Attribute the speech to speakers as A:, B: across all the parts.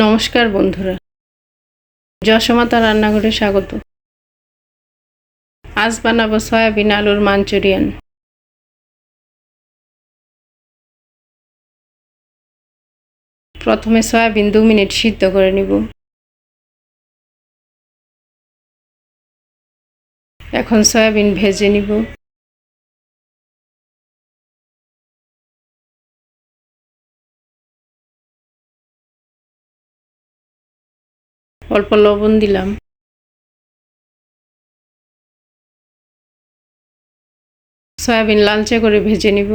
A: নমস্কার বন্ধুরা, যশোমাতা রান্নাঘরে স্বাগত। আজ বানাবো সয়াবিন আলুর মাঞ্চুরিয়ান। প্রথমে সয়াবিন 2 মিনিট সিদ্ধ করে নিব। এখন সয়াবিন ভেজে নিব। অল্প লবণ দিলাম। সয়াবিন লালচে করে ভেজে নিব।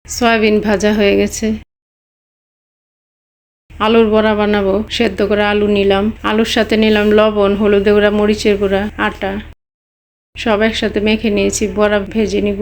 A: সয়াবিন ভাজা হয়ে গেছে। আলুর বড়া বানাবো। সেদ্ধ করে আলু নিলাম, আলুর সাথে নিলাম লবণ, হলুদের গুঁড়া, মরিচের গুঁড়া, আটা, সব একসাথে মেখে নিয়েছি। বড়া ভেজে নিব।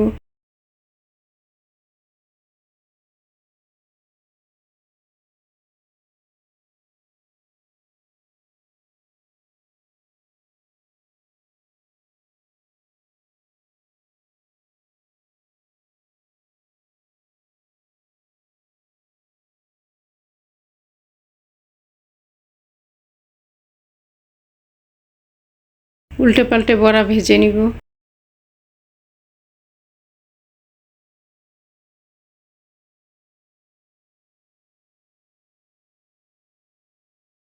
A: উল্টে পাল্টে বড়া ভেজে নিব।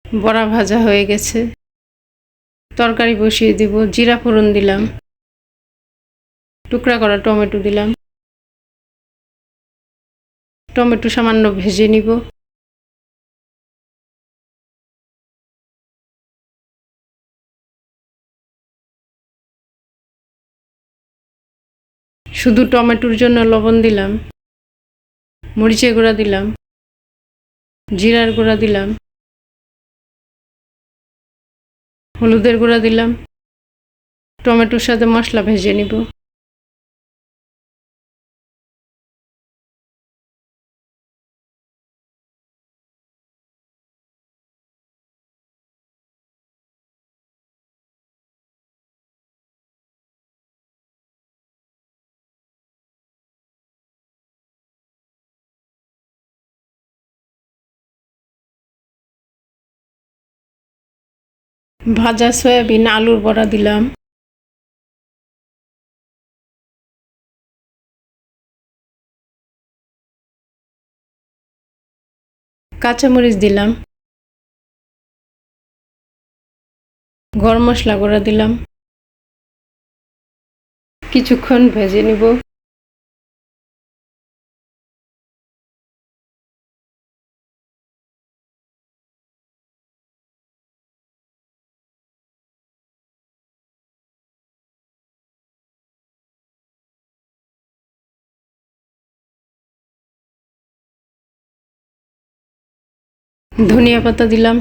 A: বড়া ভাজা হয়ে গেছে। তরকারি বসিয়ে দিব। জিরা ফোড়ন দিলাম, টুকরা করা টমেটো দিলাম। টমেটো সামান্য ভেজে নিব। শুধু টমেটোর জন্য লবণ দিলাম, মরিচের গুঁড়া দিলাম, জিরার গুঁড়া দিলাম, হলুদের গুঁড়া দিলাম। টমেটোর সাথে মশলা ভেজে নিব। ভাজা সয়াবিন আলুর বড়া দিলাম। কাঁচামরিচ দিলাম। গরম মশলা গুঁড়া দিলাম। কিছুক্ষণ ভেজে নিব। ধনিয়া পাতা দিলাম।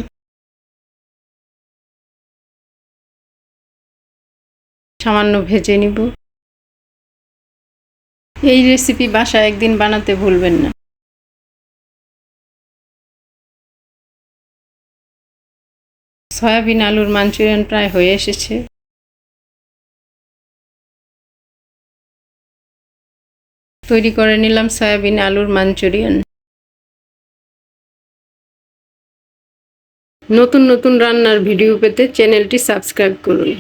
A: সামান্য ভেজে নিব। এই রেসিপি বাসায় একদিন বানাতে ভুলবেন না। সয়াবিন আলুর মাঞ্চুরিয়ান প্রায় হয়ে এসেছে। তৈরি করে নিলাম সয়াবিন আলুর মাঞ্চুরিয়ান। নতুন নতুন রান্নার ভিডিও পেতে চ্যানেলটি সাবস্ক্রাইব করুন।